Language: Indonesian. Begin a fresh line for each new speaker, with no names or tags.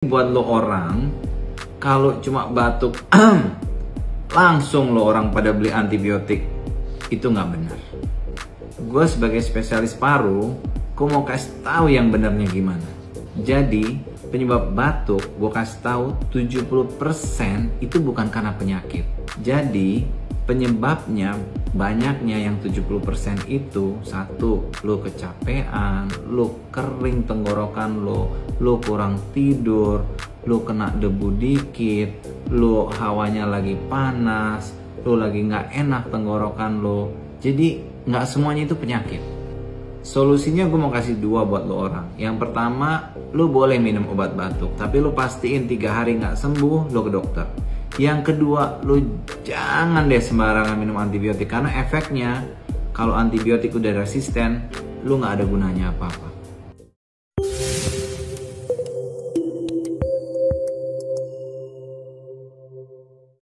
Buat lo orang, kalau cuma batuk langsung lo orang pada beli antibiotik, itu nggak benar. Gue sebagai spesialis paru, gue mau kasih tahu yang benarnya gimana. Jadi penyebab batuk, gue kasih tahu 70% itu bukan karena penyakit. Jadi penyebabnya banyaknya yang 70% itu, satu, lo kecapean, lo kering tenggorokan lo kurang tidur, lo kena debu dikit, lo hawanya lagi panas, lo lagi nggak enak tenggorokan lo. Jadi nggak semuanya itu penyakit. Solusinya gue mau kasih dua buat lo orang. Yang pertama, lo boleh minum obat batuk, tapi lo pastiin 3 hari nggak sembuh, lo ke dokter. Yang kedua, lo jangan deh sembarangan minum antibiotik, karena efeknya kalau antibiotik udah resisten, lo nggak ada gunanya apa-apa.